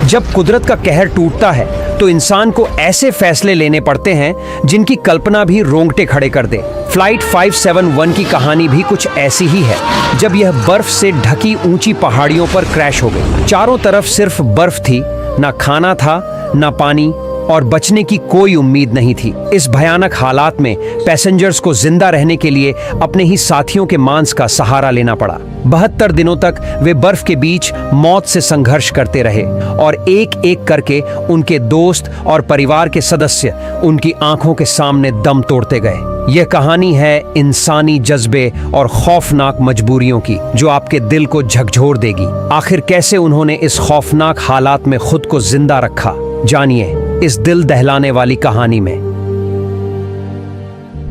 जब कुदरत का कहर टूटता है तो इंसान को ऐसे फैसले लेने पड़ते हैं जिनकी कल्पना भी रोंगटे खड़े कर दे। फ्लाइट 571 की कहानी भी कुछ ऐसी ही है, जब यह बर्फ से ढकी ऊंची पहाड़ियों पर क्रैश हो गई। चारों तरफ सिर्फ बर्फ थी, ना खाना था, ना पानी, और बचने की कोई उम्मीद नहीं थी। इस भयानक हालात में पैसेंजर्स को जिंदा रहने के लिए अपने ही साथियों के मांस का सहारा लेना पड़ा। 72 दिनों तक वे बर्फ के बीच मौत से संघर्ष करते रहे और एक एक करके उनके दोस्त और परिवार के सदस्य उनकी आंखों के सामने दम तोड़ते गए। यह कहानी है इंसानी जज्बे और खौफनाक मजबूरियों की, जो आपके दिल को झकझोर देगी। आखिर कैसे उन्होंने इस खौफनाक हालात में खुद को जिंदा रखा, जानिए इस दिल दहलाने वाली कहानी में।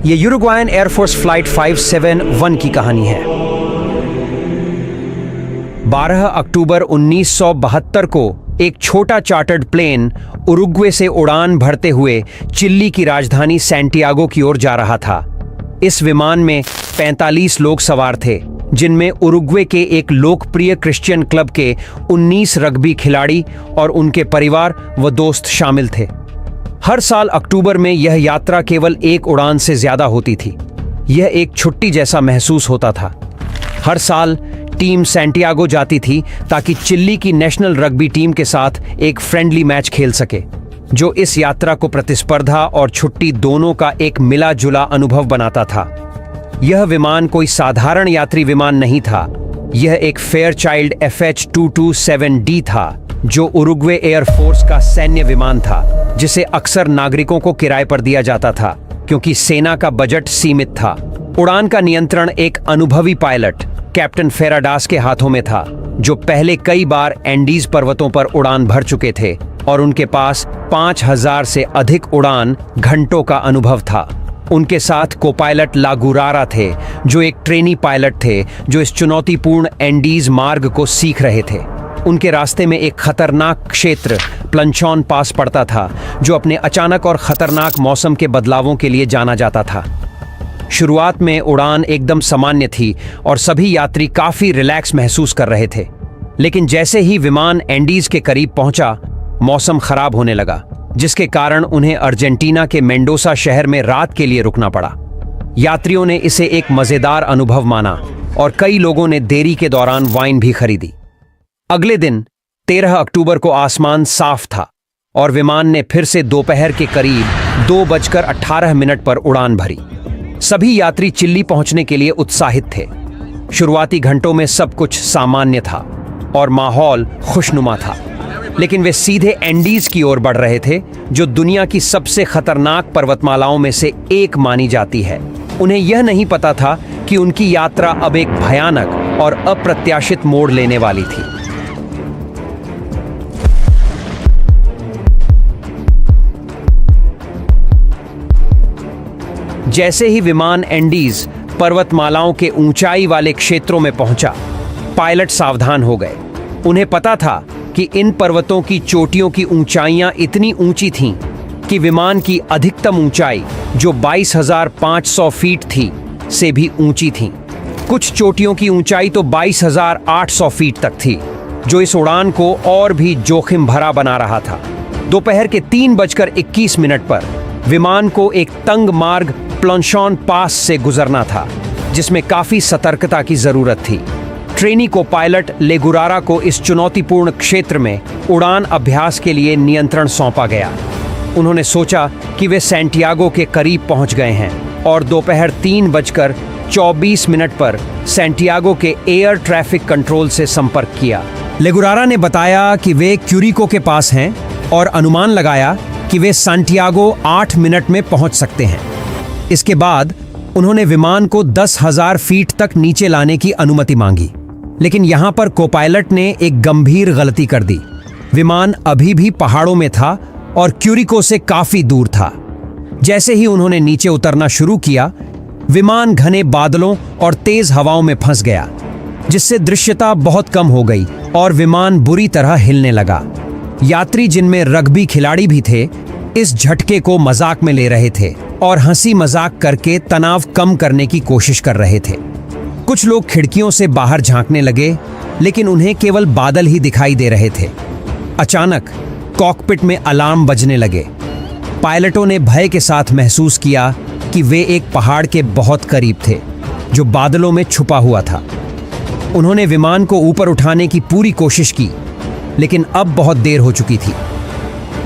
यह यूरुग्वायन एयरफोर्स फ्लाइट 571 की कहानी है। 12 अक्टूबर 1972 को एक छोटा चार्टर्ड प्लेन उरुग्वे से उड़ान भरते हुए चिली की राजधानी सैंटियागो की ओर जा रहा था। इस विमान में 45 लोग सवार थे, जिनमें उरुग्वे के एक लोकप्रिय क्रिश्चियन क्लब के 19 रग्बी खिलाड़ी और उनके परिवार व दोस्त शामिल थे। हर साल अक्टूबर में यह यात्रा केवल एक उड़ान से ज्यादा होती थी। यह एक छुट्टी जैसा महसूस होता था। हर साल टीम सैंटियागो जाती थी ताकि चिली की नेशनल रग्बी टीम के साथ एक फ्रेंडली मैच खेल सके, जो इस यात्रा को प्रतिस्पर्धा और छुट्टी दोनों का एक मिला जुला अनुभव बनाता था। यह विमान कोई साधारण यात्री विमान नहीं था। यह एक फेयरचाइल्ड FH-227D था, जो उरुग्वे एयरफोर्स का सैन्य विमान था, जिसे अक्सर नागरिकों को किराए पर दिया जाता था क्योंकि सेना का बजट सीमित था। उड़ान का नियंत्रण एक अनुभवी पायलट कैप्टन फेराडास के हाथों में था, जो पहले कई बार एंडीज पर्वतों पर उड़ान भर चुके थे और उनके पास 5000 से अधिक उड़ान घंटों का अनुभव था। उनके साथ को-पायलट लागुरारा थे, जो एक ट्रेनी पायलट थे जो इस चुनौतीपूर्ण एंडीज मार्ग को सीख रहे थे। उनके रास्ते में एक खतरनाक क्षेत्र प्लंचॉन पास पड़ता था, जो अपने अचानक और खतरनाक मौसम के बदलावों के लिए जाना जाता था। शुरुआत में उड़ान एकदम सामान्य थी और सभी यात्री काफी रिलैक्स महसूस कर रहे थे, लेकिन जैसे ही विमान एंडीज के करीब पहुंचा, मौसम खराब होने लगा, जिसके कारण उन्हें अर्जेंटीना के मेंडोसा शहर में रात के लिए रुकना पड़ा। यात्रियों ने इसे एक मजेदार अनुभव माना और कई लोगों ने देरी के दौरान वाइन भी खरीदी। अगले दिन 13 अक्टूबर को आसमान साफ था और विमान ने फिर से दोपहर के करीब 2:18 पर उड़ान भरी। सभी यात्री चिली पहुंचने के लिए उत्साहित थे। शुरुआती घंटों में सब कुछ सामान्य था और माहौल खुशनुमा था, लेकिन वे सीधे एंडीज की ओर बढ़ रहे थे, जो दुनिया की सबसे खतरनाक पर्वतमालाओं में से एक मानी जाती है। उन्हें यह नहीं पता था कि उनकी यात्रा अब एक भयानक और अप्रत्याशित मोड़ लेने वाली थी। जैसे ही विमान एंडीज पर्वतमालाओं के ऊंचाई वाले क्षेत्रों में पहुंचा, पायलट सावधान हो गए। उन्हें पता था कि इन पर्वतों की चोटियों की ऊंचाइयां इतनी ऊंची थीं कि विमान की अधिकतम ऊंचाई, जो 22,500 फीट थी, से भी ऊंची थी। कुछ चोटियों की ऊंचाई तो 22,800 फीट तक थी, जो इस उड़ान को और भी जोखिम भरा बना रहा था। दोपहर के 3:21 पर विमान को एक तंग मार्ग प्लंचॉन पास से गुजरना था, जिसमें काफी सतर्कता की जरूरत थी। ट्रेनी को पायलट लेगुरारा को इस चुनौतीपूर्ण क्षेत्र में उड़ान अभ्यास के लिए नियंत्रण सौंपा गया। उन्होंने सोचा कि वे सैंटियागो के करीब पहुंच गए हैं और दोपहर 3:24 पर सैंटियागो के एयर ट्रैफिक कंट्रोल से संपर्क किया। लेगुरारा ने बताया कि वे क्यूरिको के पास हैं और अनुमान लगाया कि वे सैंटियागो 8 मिनट में पहुंच सकते हैं। इसके बाद उन्होंने विमान को 10,000 फीट तक नीचे लाने की अनुमति मांगी, लेकिन यहां पर को-पायलट ने एक गंभीर गलती कर दी। विमान अभी भी पहाड़ों में था और क्यूरिको से काफी दूर था। जैसे ही उन्होंने नीचे उतरना शुरू किया, विमान घने बादलों और तेज हवाओं में फंस गया, जिससे दृश्यता बहुत कम हो गई और विमान बुरी तरह हिलने लगा। यात्री, जिनमें रग्बी खिलाड़ी भी थे, इस झटके को मजाक में ले रहे थे और हंसी मजाक करके तनाव कम करने की कोशिश कर रहे थे। कुछ लोग खिड़कियों से बाहर झांकने लगे, लेकिन उन्हें केवल बादल ही दिखाई दे रहे थे। अचानक कॉकपिट में अलार्म बजने लगे। पायलटों ने भय के साथ महसूस किया कि वे एक पहाड़ के बहुत करीब थे जो बादलों में छुपा हुआ था। उन्होंने विमान को ऊपर उठाने की पूरी कोशिश की, लेकिन अब बहुत देर हो चुकी थी।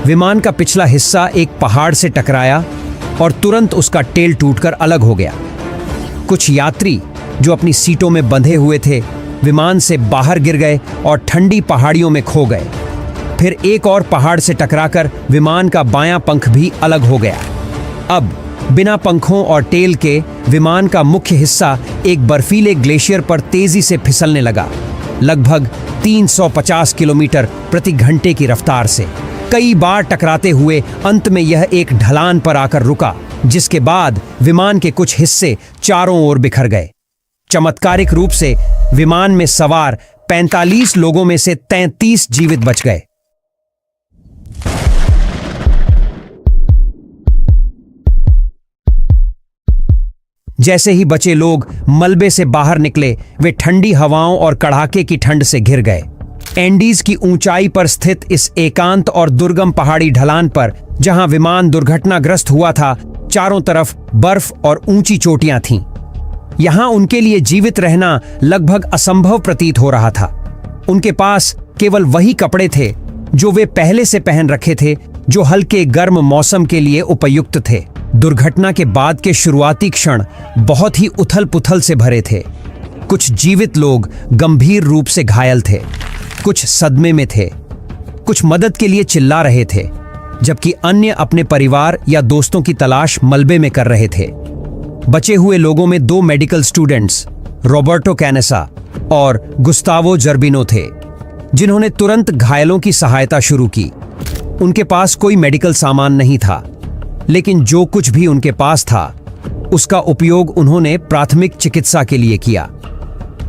विमान का पिछला हिस्सा एक पहाड़ से टकराया और तुरंत उसका टेल टूटकर अलग हो गया। कुछ यात्री जो अपनी सीटों में बंधे हुए थे विमान से बाहर गिर गए और ठंडी पहाड़ियों में खो गए। फिर एक और पहाड़ से टकराकर विमान का बायां पंख भी अलग हो गया। अब बिना पंखों और टेल के विमान का मुख्य हिस्सा एक बर्फीले ग्लेशियर पर तेजी से फिसलने लगा, लगभग 350 किलोमीटर प्रति घंटे की रफ्तार से। कई बार टकराते हुए अंत में यह एक ढलान पर आकर रुका, जिसके बाद विमान के कुछ हिस्से चारों ओर बिखर गए। चमत्कारिक रूप से विमान में सवार 45 लोगों में से 33 जीवित बच गए। जैसे ही बचे लोग मलबे से बाहर निकले, वे ठंडी हवाओं और कड़ाके की ठंड से घिर गए। एंडीज की ऊंचाई पर स्थित इस एकांत और दुर्गम पहाड़ी ढलान पर जहां विमान दुर्घटनाग्रस्त हुआ था, चारों तरफ बर्फ और ऊंची चोटियां थीं। यहां उनके लिए जीवित रहना लगभग असंभव प्रतीत हो रहा था। उनके पास केवल वही कपड़े थे जो वे पहले से पहन रखे थे, जो हल्के गर्म मौसम के लिए उपयुक्त थे। दुर्घटना के बाद के शुरुआती क्षण बहुत ही उथल-पुथल से भरे थे। कुछ जीवित लोग गंभीर रूप से घायल थे, कुछ सदमे में थे, कुछ मदद के लिए चिल्ला रहे थे, जबकि अन्य अपने परिवार या दोस्तों की तलाश मलबे में कर रहे थे। बचे हुए लोगों में 2 मेडिकल स्टूडेंट्स, रॉबर्टो कैनेसा और गुस्तावो जर्बिनो थे, जिन्होंने तुरंत घायलों की सहायता शुरू की। उनके पास कोई मेडिकल सामान नहीं था, लेकिन जो कुछ भी उनके पास था उसका उपयोग उन्होंने प्राथमिक चिकित्सा के लिए किया।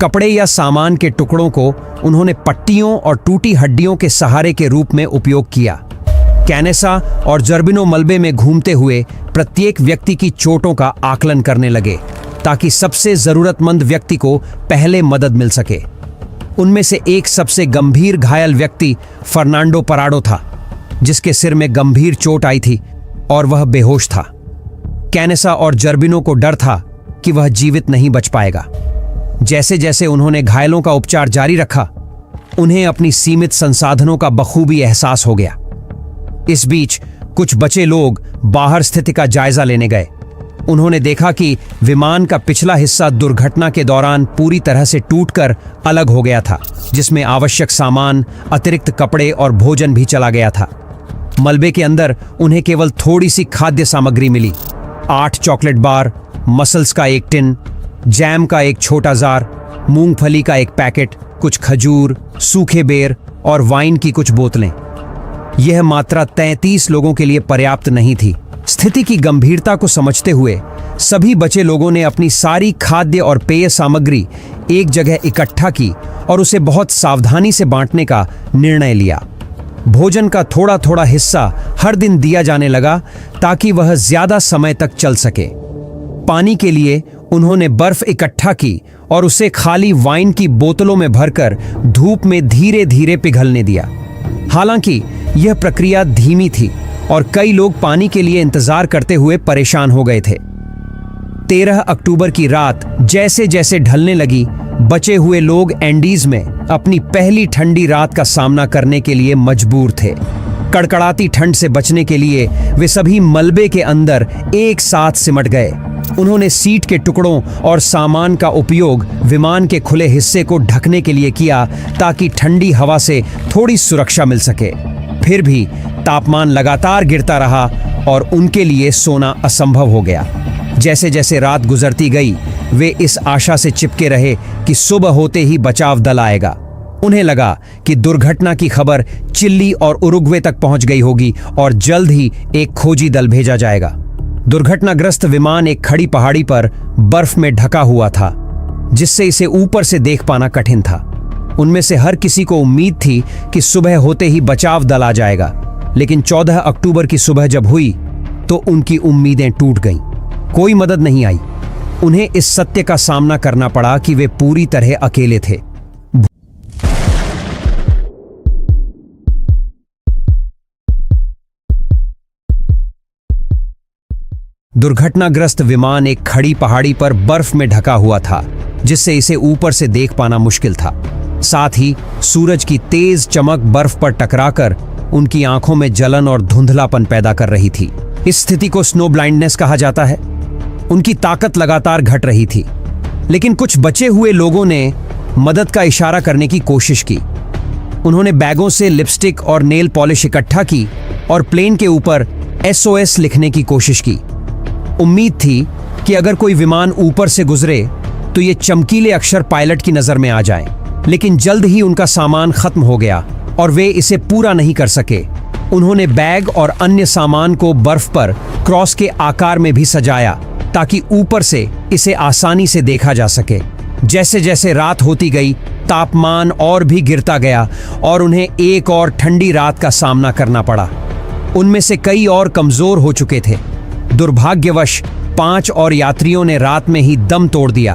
कपड़े या सामान के टुकड़ों को उन्होंने पट्टियों और टूटी हड्डियों के सहारे के रूप में उपयोग किया। कैनेसा और जर्बिनो मलबे में घूमते हुए प्रत्येक व्यक्ति की चोटों का आकलन करने लगे, ताकि सबसे जरूरतमंद व्यक्ति को पहले मदद मिल सके। उनमें से एक सबसे गंभीर घायल व्यक्ति फर्नांडो पराडो था, जिसके सिर में गंभीर चोट आई थी और वह बेहोश था। कैनेसा और जर्बिनो को डर था कि वह जीवित नहीं बच पाएगा। जैसे जैसे उन्होंने घायलों का उपचार जारी रखा, उन्हें अपनी सीमित संसाधनों का बखूबी एहसास हो गया। इस बीच कुछ बचे लोग बाहर स्थिति का जायजा लेने गए। उन्होंने देखा कि विमान का पिछला हिस्सा दुर्घटना के दौरान पूरी तरह से टूटकर अलग हो गया था, जिसमें आवश्यक सामान, अतिरिक्त कपड़े और भोजन भी चला गया था। मलबे के अंदर उन्हें केवल थोड़ी सी खाद्य सामग्री मिली। 8 चॉकलेट बार, मसल्स का एक टिन, जैम का एक छोटा जार, मूंगफली का एक पैकेट, कुछ खजूर, सूखे बेर और वाइन की कुछ बोतलें। यह मात्रा 33 लोगों के लिए पर्याप्त नहीं थी। स्थिति की गंभीरता को समझते हुए सभी बचे लोगों ने अपनी सारी खाद्य और पेय सामग्री एक जगह इकट्ठा की और उसे बहुत सावधानी से बांटने का निर्णय लिया। भोजन का थोड़ा थोड़ा हिस्सा हर दिन दिया जाने लगा, ताकि वह ज्यादा समय तक चल सके। पानी के लिए उन्होंने बर्फ इकट्ठा की और उसे खाली वाइन की बोतलों में भरकर धूप में धीरे धीरे पिघलने दिया। हालांकि यह प्रक्रिया धीमी थी और कई लोग पानी के लिए इंतजार करते हुए परेशान हो गए थे। 13 अक्टूबर की रात जैसे जैसे ढलने लगी, बचे हुए लोग एंडीज में अपनी पहली ठंडी रात का सामना करने के लिए मजबूर थे। कड़कड़ाती ठंड से बचने के लिए वे सभी मलबे के अंदर एक साथ सिमट गए। उन्होंने सीट के टुकड़ों और सामान का उपयोग विमान के खुले हिस्से को ढकने के लिए किया, ताकि ठंडी हवा से थोड़ी सुरक्षा मिल सके। फिर भी तापमान लगातार गिरता रहा और उनके लिए सोना असंभव हो गया। जैसे जैसे रात गुजरती गई, वे इस आशा से चिपके रहे कि सुबह होते ही बचाव दल आएगा। उन्हें लगा कि दुर्घटना की खबर चिली और उरुग्वे तक पहुंच गई होगी और जल्द ही एक खोजी दल भेजा जाएगा। दुर्घटनाग्रस्त विमान एक खड़ी पहाड़ी पर बर्फ में ढका हुआ था, जिससे इसे ऊपर से देख पाना कठिन था। उनमें से हर किसी को उम्मीद थी कि सुबह होते ही बचाव दल आ जाएगा, लेकिन 14 अक्टूबर की सुबह जब हुई तो उनकी उम्मीदें टूट गईं। कोई मदद नहीं आई। उन्हें इस सत्य का सामना करना पड़ा कि वे पूरी तरह अकेले थे। दुर्घटनाग्रस्त विमान एक खड़ी पहाड़ी पर बर्फ में ढका हुआ था, जिससे इसे ऊपर से देख पाना मुश्किल था। साथ ही सूरज की तेज चमक बर्फ पर टकराकर उनकी आंखों में जलन और धुंधलापन पैदा कर रही थी। इस स्थिति को स्नो ब्लाइंडनेस कहा जाता है। उनकी ताकत लगातार घट रही थी, लेकिन कुछ बचे हुए लोगों ने मदद का इशारा करने की कोशिश की। उन्होंने बैगों से लिपस्टिक और नेल पॉलिश इकट्ठा की और प्लेन के ऊपर SOS लिखने की कोशिश की। उम्मीद थी कि अगर कोई विमान ऊपर से गुजरे तो ये चमकीले अक्षर पायलट की नजर में आ जाएं। लेकिन जल्द ही उनका सामान खत्म हो गया और वे इसे पूरा नहीं कर सके। उन्होंने बैग और अन्य सामान को बर्फ पर क्रॉस के आकार में भी सजाया ताकि ऊपर से इसे आसानी से देखा जा सके। जैसे जैसे रात होती गई, तापमान और भी गिरता गया और उन्हें एक और ठंडी रात का सामना करना पड़ा। उनमें से कई और कमजोर हो चुके थे। दुर्भाग्यवश 5 और यात्रियों ने रात में ही दम तोड़ दिया।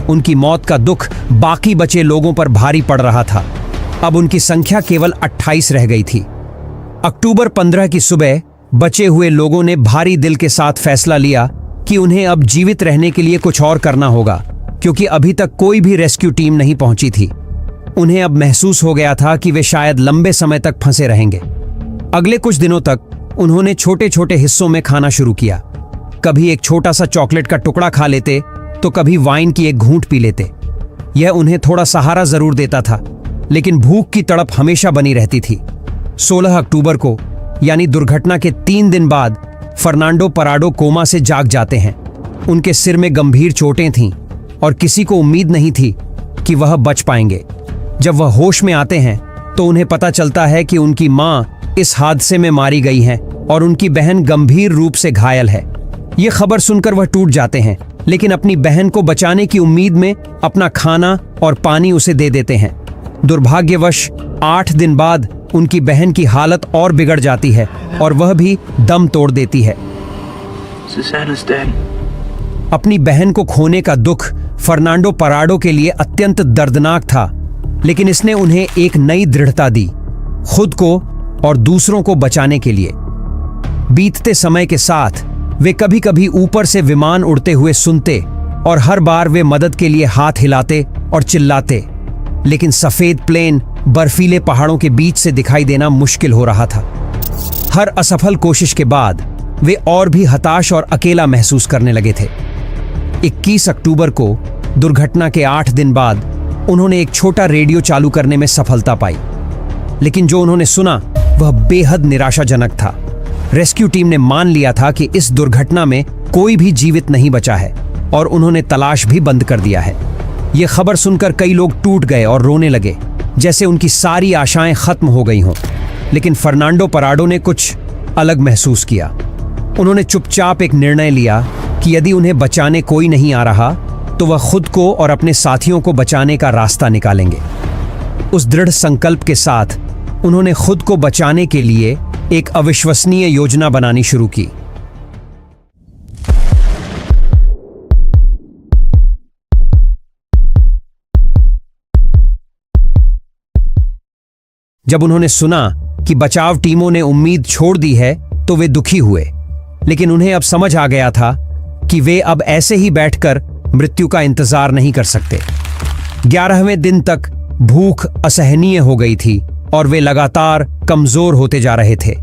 उनकी मौत का दुख बाकी बचे लोगों पर भारी पड़ रहा था। अब उनकी संख्या केवल 28 रह गई थी। अक्टूबर 15 की सुबह बचे हुए लोगों ने भारी दिल के साथ फैसला लिया कि उन्हें अब जीवित रहने के लिए कुछ और करना होगा, क्योंकि अभी तक कोई भी रेस्क्यू टीम नहीं पहुंची थी। उन्हें अब महसूस हो गया था कि वे शायद लंबे समय तक फंसे रहेंगे। अगले कुछ दिनों तक उन्होंने छोटे छोटे हिस्सों में खाना शुरू किया। कभी एक छोटा सा चॉकलेट का टुकड़ा खा लेते तो कभी वाइन की एक घूंट पी लेते। यह उन्हें थोड़ा सहारा जरूर देता था, लेकिन भूख की तड़प हमेशा बनी रहती थी। 16 अक्टूबर को, यानी दुर्घटना के 3 दिन बाद, फर्नांडो पराडो कोमा से जाग जाते हैं। उनके सिर में गंभीर चोटें थीं और किसी को उम्मीद नहीं थी कि वह बच पाएंगे। जब वह होश में आते हैं तो उन्हें पता चलता है कि उनकी मां इस हादसे में मारी गई हैं और उनकी बहन गंभीर रूप से घायल है। ये खबर सुनकर वह टूट जाते हैं, लेकिन अपनी बहन को बचाने की उम्मीद में अपना खाना और पानी उसे दे देते हैं। दुर्भाग्यवश 8 दिन बाद उनकी बहन की हालत और बिगड़ जाती है और वह भी दम तोड़ देती है। अपनी बहन को खोने का दुख फर्नांडो पराडो के लिए अत्यंत दर्दनाक था, लेकिन इसने उन्हें एक नई दृढ़ता दी, खुद को और दूसरों को बचाने के लिए। बीतते समय के साथ वे कभी कभी ऊपर से विमान उड़ते हुए सुनते और हर बार वे मदद के लिए हाथ हिलाते और चिल्लाते, लेकिन सफेद प्लेन बर्फीले पहाड़ों के बीच से दिखाई देना मुश्किल हो रहा था। हर असफल कोशिश के बाद वे और भी हताश और अकेला महसूस करने लगे थे। 21 अक्टूबर को, दुर्घटना के 8 दिन बाद, उन्होंने एक छोटा रेडियो चालू करने में सफलता पाई, लेकिन जो उन्होंने सुना वह बेहद निराशाजनक था। रेस्क्यू टीम ने मान लिया था कि इस दुर्घटना में कोई भी जीवित नहीं बचा है और उन्होंने तलाश भी बंद कर दिया है। यह खबर सुनकर कई लोग टूट गए और रोने लगे, जैसे उनकी सारी आशाएं खत्म हो गई हों। लेकिन फर्नांडो पराडो ने कुछ अलग महसूस किया। उन्होंने चुपचाप एक निर्णय लिया कि यदि उन्हें बचाने कोई नहीं आ रहा तो वह खुद को और अपने साथियों को बचाने का रास्ता निकालेंगे। उस दृढ़ संकल्प के साथ उन्होंने खुद को बचाने के लिए एक अविश्वसनीय योजना बनानी शुरू की। जब उन्होंने सुना कि बचाव टीमों ने उम्मीद छोड़ दी है तो वे दुखी हुए, लेकिन उन्हें अब समझ आ गया था कि वे अब ऐसे ही बैठकर मृत्यु का इंतजार नहीं कर सकते। 11वें दिन तक भूख असहनीय हो गई थी और वे लगातार कमजोर होते जा रहे थे।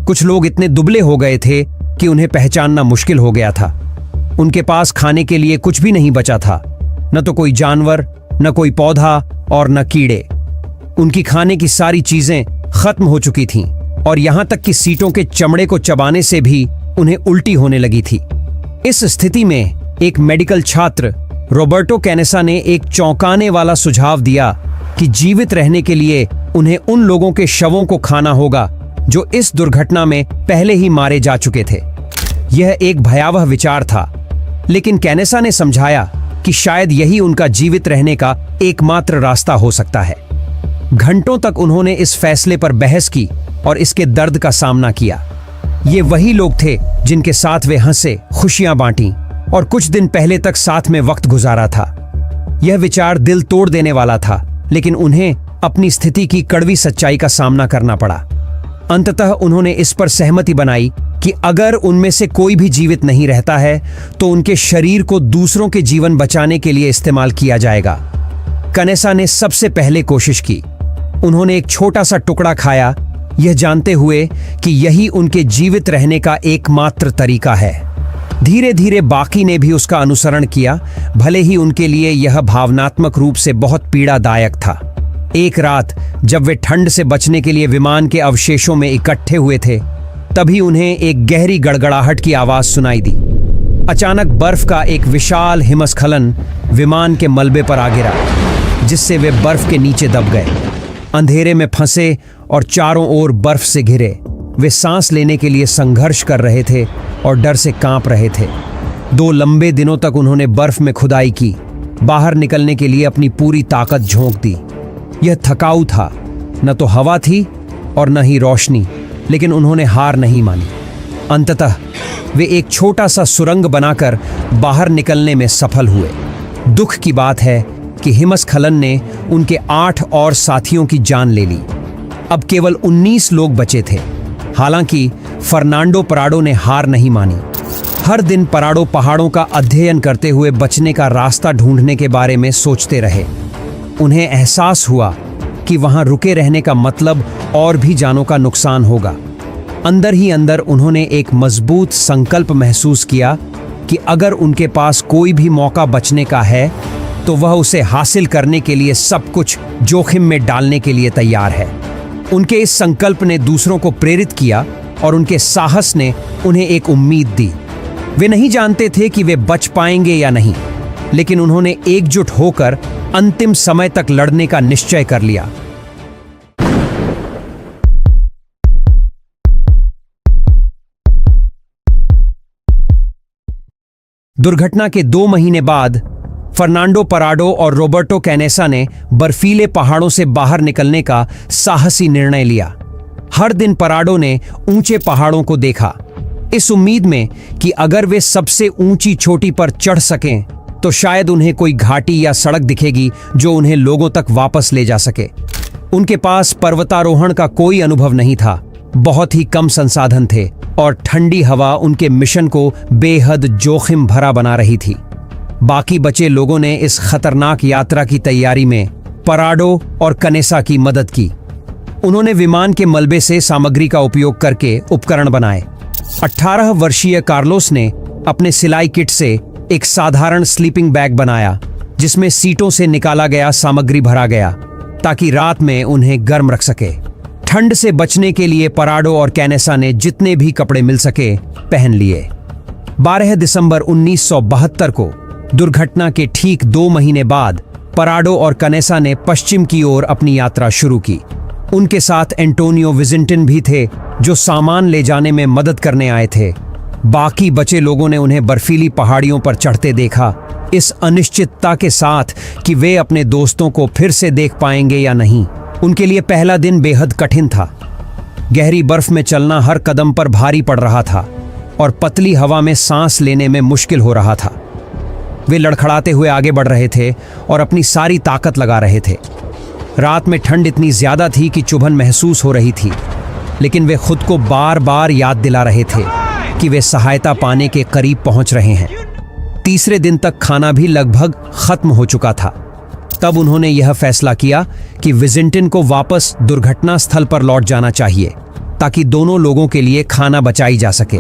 कुछ लोग इतने दुबले हो गए थे कि उन्हें पहचानना मुश्किल हो गया था। उनके पास खाने के लिए कुछ भी नहीं बचा था, न तो कोई जानवर, न कोई पौधा और न कीड़े। उनकी खाने की सारी चीजें खत्म हो चुकी थीं और यहां तक कि सीटों के चमड़े को चबाने से भी उन्हें उल्टी होने लगी थी। इस स्थिति में एक मेडिकल छात्र रॉबर्टो कैनेसा ने एक चौंकाने वाला सुझाव दिया कि जीवित रहने के लिए उन्हें उन लोगों के शवों को खाना होगा जो इस दुर्घटना में पहले ही मारे जा चुके थे। यह एक भयावह विचार था, लेकिन कैनेसा ने समझाया कि शायद यही उनका जीवित रहने का एकमात्र रास्ता हो सकता है। घंटों तक उन्होंने इस फैसले पर बहस की और इसके दर्द का सामना किया। ये वही लोग थे जिनके साथ वे हंसे, खुशियां बांटी और कुछ दिन पहले तक साथ में वक्त गुजारा था। यह विचार दिल तोड़ देने वाला था, लेकिन उन्हें अपनी स्थिति की कड़वी सच्चाई का सामना करना पड़ा। अंततः उन्होंने इस पर सहमति बनाई कि अगर उनमें से कोई भी जीवित नहीं रहता है तो उनके शरीर को दूसरों के जीवन बचाने के लिए इस्तेमाल किया जाएगा। कनेसा ने सबसे पहले कोशिश की। उन्होंने एक छोटा सा टुकड़ा खाया, यह जानते हुए कि यही उनके जीवित रहने का एकमात्र तरीका है। धीरे धीरे बाकी ने भी उसका अनुसरण किया, भले ही उनके लिए यह भावनात्मक रूप से बहुत पीड़ादायक था। एक रात जब वे ठंड से बचने के लिए विमान के अवशेषों में इकट्ठे हुए थे, तभी उन्हें एक गहरी गड़गड़ाहट की आवाज सुनाई दी। अचानक बर्फ का एक विशाल हिमस्खलन विमान के मलबे पर आ गिरा, जिससे वे बर्फ के नीचे दब गए। अंधेरे में फंसे और चारों ओर बर्फ से घिरे, वे सांस लेने के लिए संघर्ष कर रहे थे और डर से कांप रहे थे। 2 लंबे दिनों तक उन्होंने बर्फ में खुदाई की, बाहर निकलने के लिए अपनी पूरी ताकत झोंक दी। यह थकाऊ था, न तो हवा थी और न ही रोशनी, लेकिन उन्होंने हार नहीं मानी। अंततः वे एक छोटा सा सुरंग बनाकर बाहर निकलने में सफल हुए। दुख की बात है कि हिमस्खलन ने उनके 8 और साथियों की जान ले ली। अब केवल 19 लोग बचे थे। हालांकि फर्नांडो पराडो ने हार नहीं मानी। हर दिन पराडो पहाड़ों का अध्ययन करते हुए बचने का रास्ता ढूंढने के बारे में सोचते रहे। उन्हें एहसास हुआ कि वहां रुके रहने का मतलब और भी जानों का नुकसान होगा। अंदर ही अंदर उन्होंने एक मजबूत संकल्प महसूस किया कि अगर उनके पास कोई भी मौका बचने का है तो वह उसे हासिल करने के लिए सब कुछ जोखिम में डालने के लिए तैयार है। उनके इस संकल्प ने दूसरों को प्रेरित किया और उनके साहस ने उन्हें एक उम्मीद दी। वे नहीं जानते थे कि वे बच पाएंगे या नहीं, लेकिन उन्होंने एकजुट होकर अंतिम समय तक लड़ने का निश्चय कर लिया। दुर्घटना के 2 महीने बाद फर्नांडो पराडो और रॉबर्टो कैनेसा ने बर्फीले पहाड़ों से बाहर निकलने का साहसी निर्णय लिया। हर दिन पराडो ने ऊंचे पहाड़ों को देखा, इस उम्मीद में कि अगर वे सबसे ऊंची चोटी पर चढ़ सकें तो शायद उन्हें कोई घाटी या सड़क दिखेगी जो उन्हें लोगों तक वापस ले जा सके। उनके पास पर्वतारोहण का कोई अनुभव नहीं था, बहुत ही कम संसाधन थे और ठंडी हवा उनके मिशन को बेहद जोखिम भरा बना रही थी। बाकी बचे लोगों ने इस खतरनाक यात्रा की तैयारी में पराडो और कनेसा की मदद की। उन्होंने विमान के मलबे से सामग्री का उपयोग करके उपकरण बनाए। 18 वर्षीय कार्लोस ने अपने सिलाई किट से एक साधारण स्लीपिंग बैग बनाया, जिसमें सीटों से निकाला गया सामग्री भरा गया ताकि रात में उन्हें गर्म रख सके। ठंड से बचने के लिए पराडो और कैनेसा ने जितने भी कपड़े मिल सके पहन लिए। 12 दिसंबर 1972 को दुर्घटना के ठीक 2 महीने बाद पराडो और कनेसा ने पश्चिम की ओर अपनी यात्रा शुरू की। उनके साथ एंटोनियो विजिंटन भी थे, जो सामान ले जाने में मदद करने आए थे। बाकी बचे लोगों ने उन्हें बर्फीली पहाड़ियों पर चढ़ते देखा, इस अनिश्चितता के साथ कि वे अपने दोस्तों को फिर से देख पाएंगे या नहीं। उनके लिए पहला दिन बेहद कठिन था। गहरी बर्फ में चलना हर कदम पर भारी पड़ रहा था और पतली हवा में सांस लेने में मुश्किल हो रहा था। वे लड़खड़ाते हुए आगे बढ़ रहे थे और अपनी सारी ताकत लगा रहे थे। रात में ठंड इतनी ज्यादा थी कि चुभन महसूस हो रही थी, लेकिन वे खुद को बार बार याद दिला रहे थे कि वे सहायता पाने के करीब पहुंच रहे हैं। तीसरे दिन तक खाना भी लगभग खत्म हो चुका था। तब उन्होंने यह फैसला किया कि विजिंटन को वापस दुर्घटना स्थल पर लौट जाना चाहिए ताकि दोनों लोगों के लिए खाना बचाई जा सके।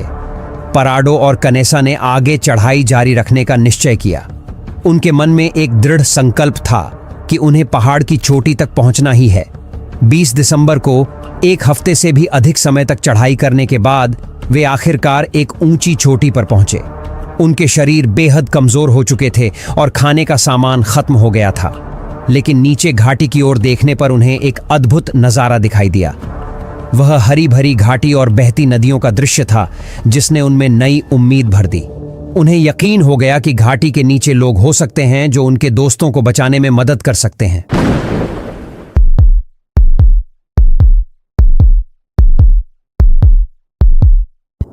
पराडो और कनेसा ने आगे चढ़ाई जारी रखने का निश्चय किया। उनके मन में एक दृढ़ संकल्प था कि उन्हें पहाड़ की चोटी तक पहुंचना ही है। 20 दिसंबर को 1 हफ्ते से भी अधिक समय तक चढ़ाई करने के बाद वे आखिरकार एक ऊंची चोटी पर पहुंचे। उनके शरीर बेहद कमजोर हो चुके थे और खाने का सामान खत्म हो गया था, लेकिन नीचे घाटी की ओर देखने पर उन्हें एक अद्भुत नजारा दिखाई दिया। वह हरी भरी घाटी और बहती नदियों का दृश्य था जिसने उनमें नई उम्मीद भर दी। उन्हें यकीन हो गया कि घाटी के नीचे लोग हो सकते हैं जो उनके दोस्तों को बचाने में मदद कर सकते हैं।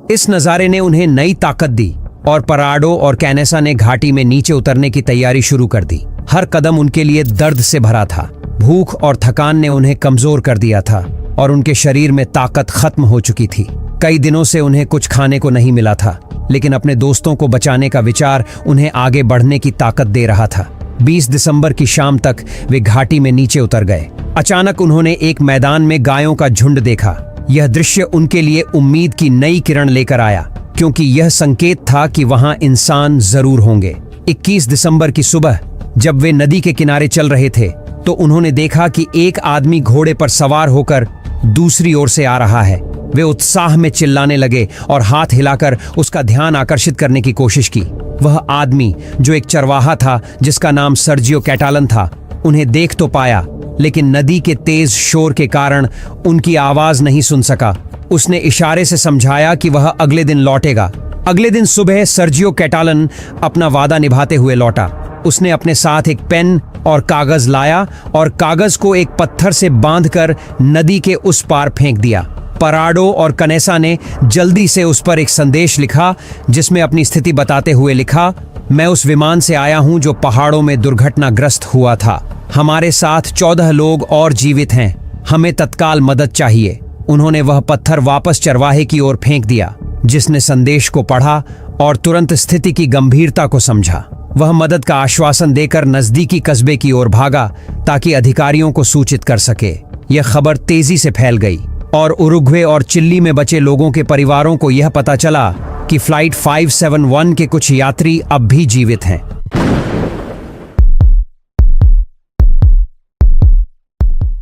इस नजारे ने उन्हें नई ताकत दी और पराडो और कैनेसा ने घाटी में नीचे उतरने की तैयारी शुरू कर दी। हर कदम उनके लिए दर्द से भरा था। भूख और थकान ने उन्हें कमजोर कर दिया था और उनके शरीर में ताकत खत्म हो चुकी थी। कई दिनों से उन्हें कुछ खाने को नहीं मिला था, लेकिन अपने दोस्तों को बचाने का विचार उन्हें आगे बढ़ने की ताकत दे रहा था। 20 दिसंबर की शाम तक वे घाटी में नीचे उतर गए। अचानक उन्होंने एक मैदान में गायों का झुंड देखा। यह दृश्य उनके लिए उम्मीद की नई किरण लेकर आया, क्योंकि यह संकेत था कि वहां इंसान जरूर होंगे। 21 दिसंबर की सुबह जब वे नदी के किनारे चल रहे थे तो उन्होंने देखा कि एक आदमी घोड़े पर सवार होकर दूसरी ओर से आ रहा है। वे उत्साह में चिल्लाने लगे और हाथ हिलाकर उसका ध्यान आकर्षित करने की कोशिश की। वह आदमी, जो एक चरवाहा था जिसका नाम सर्जियो कैटालन था, उन्हें देख तो पाया, लेकिन नदी के तेज शोर के कारण उनकी आवाज नहीं सुन सका। उसने इशारे से समझाया कि वह अगले दिन लौटेगा। अगले दिन सुबह सर्जियो कैटालन अपना वादा निभाते हुए लौटा। उसने अपने साथ एक पेन और कागज लाया और कागज को एक पत्थर से बांधकर नदी के उस पार फेंक दिया। पराडो और कनेसा ने जल्दी से उस पर एक संदेश लिखा, जिसमें अपनी स्थिति बताते हुए लिखा, मैं उस विमान से आया हूं जो पहाड़ों में दुर्घटनाग्रस्त हुआ था। हमारे साथ 14 लोग और जीवित हैं। हमें तत्काल मदद चाहिए। उन्होंने वह पत्थर वापस चरवाहे की ओर फेंक दिया, जिसने संदेश को पढ़ा और तुरंत स्थिति की गंभीरता को समझा। वह मदद का आश्वासन देकर नजदीकी कस्बे की ओर भागा ताकि अधिकारियों को सूचित कर सके। यह खबर तेजी से फैल गई और उरुग्वे और चिली में बचे लोगों के परिवारों को यह पता चला कि फ्लाइट 571 के कुछ यात्री अब भी जीवित हैं।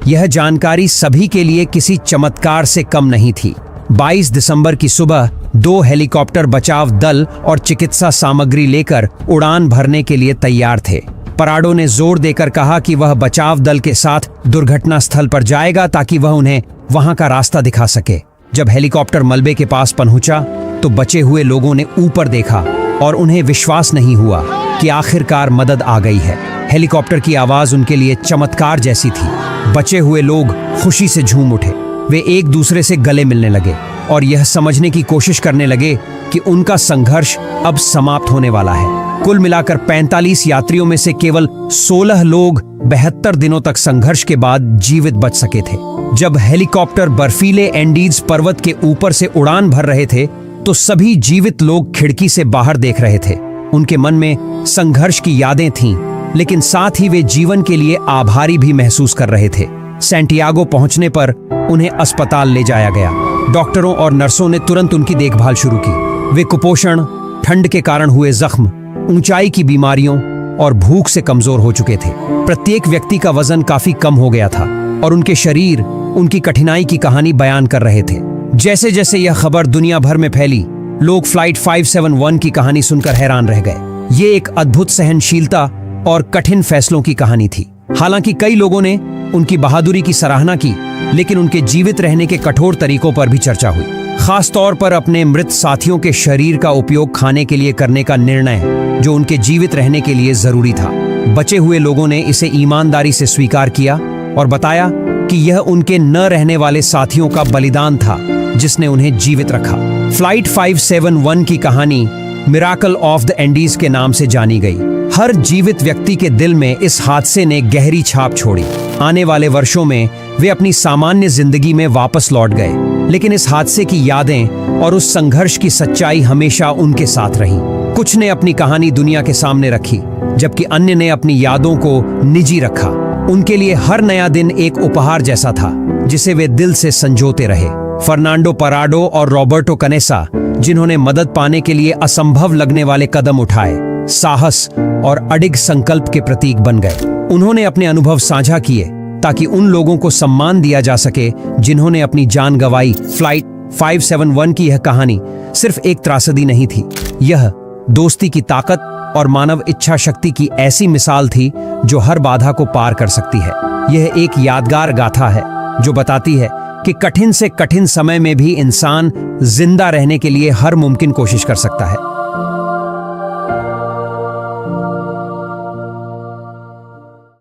यह जानकारी सभी के लिए किसी चमत्कार से कम नहीं थी। 22 दिसंबर की सुबह 2 हेलीकॉप्टर बचाव दल और चिकित्सा सामग्री लेकर उड़ान भरने के लिए तैयार थे। पराडो ने जोर देकर कहा कि वह बचाव दल के साथ दुर्घटना स्थल पर जाएगा ताकि वह उन्हें वहां का रास्ता दिखा सके। जब हेलीकॉप्टर मलबे के पास पहुंचा तो बचे हुए लोगों ने ऊपर देखा और उन्हें विश्वास नहीं हुआ कि आखिरकार मदद आ गई है। हेलीकॉप्टर की आवाज उनके लिए चमत्कार जैसी थी। बचे हुए लोग खुशी से झूम उठे। वे एक दूसरे से गले मिलने लगे और यह समझने की कोशिश करने लगे कि उनका संघर्ष अब समाप्त होने वाला है। कुल मिलाकर 45 यात्रियों में से केवल 16 लोग 72 दिनों तक संघर्ष के बाद जीवित बच सके थे। जब हेलीकॉप्टर बर्फीले एंडीज पर्वत के ऊपर से उड़ान भर रहे थे तो सभी जीवित लोग खिड़की से बाहर देख रहे थे। उनके मन में संघर्ष की यादें थीं, लेकिन साथ ही वे जीवन के लिए आभारी भी महसूस कर रहे थे। सैंटियागो पहुंचने पर उन्हें अस्पताल ले जाया गया। डॉक्टरों और नर्सों ने तुरंत उनकी देखभाल शुरू की। वे कुपोषण, ठंड के कारण हुए जख्म, ऊंचाई की बीमारियों और भूख से कमजोर हो चुके थे। प्रत्येक व्यक्ति का वजन काफी कम हो गया था और उनके शरीर उनकी कठिनाई की कहानी बयान कर रहे थे। जैसे जैसे यह खबर दुनिया भर में फैली, लोग फ्लाइट 571 की कहानी सुनकर हैरान रह गए। ये एक अद्भुत सहनशीलता और कठिन फैसलों की कहानी थी। हालांकि कई लोगों ने उनकी बहादुरी की सराहना की, लेकिन उनके जीवित रहने के कठोर तरीकों पर भी चर्चा हुई। खास तौर पर अपने मृत साथियों के शरीर का उपयोग खाने के लिए करने का निर्णय, जो उनके जीवित रहने के लिए जरूरी था। बचे हुए लोगों ने इसे ईमानदारी से स्वीकार किया और बताया कि यह उनके न रहने वाले साथियों का बलिदान था जिसने उन्हें जीवित रखा। फ्लाइट 571 की कहानी मिराकल ऑफ द एंडीज के नाम से जानी गई। हर जीवित व्यक्ति के दिल में इस हादसे ने गहरी छाप छोड़ी। आने वाले वर्षों में वे अपनी सामान्य जिंदगी में वापस लौट गए, लेकिन इस हादसे की यादें और उस संघर्ष की सच्चाई हमेशा उनके साथ रही। कुछ ने अपनी कहानी दुनिया के सामने रखी, जबकि अन्य ने अपनी यादों को निजी रखा। उनके लिए हर नया दिन एक उपहार जैसा था, जिसे वे दिल से संजोते रहे। फर्नांडो पराडो और रॉबर्टो कनेसा, जिन्होंने मदद पाने के लिए असंभव लगने वाले कदम उठाए, साहस और अडिग संकल्प के प्रतीक बन गए। उन्होंने अपने अनुभव साझा किए ताकि उन लोगों को सम्मान दिया जा सके जिन्होंने अपनी जान गंवाई। फ्लाइट 571 की यह कहानी सिर्फ एक त्रासदी नहीं थी, यह दोस्ती की ताकत और मानव इच्छा शक्ति की ऐसी मिसाल थी जो हर बाधा को पार कर सकती है। यह एक यादगार गाथा है जो बताती है कि कठिन से कठिन समय में भी इंसान जिंदा रहने के लिए हर मुमकिन कोशिश कर सकता है।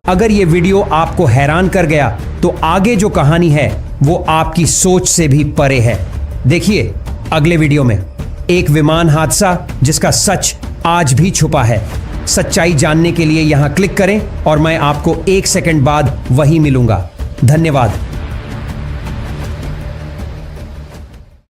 अगर ये वीडियो आपको हैरान कर गया तो आगे जो कहानी है वो आपकी सोच से भी परे है। देखिए अगले वीडियो में एक विमान हादसा जिसका सच आज भी छुपा है। सच्चाई जानने के लिए यहां क्लिक करें और मैं आपको 1 सेकंड बाद वहीं मिलूंगा। धन्यवाद।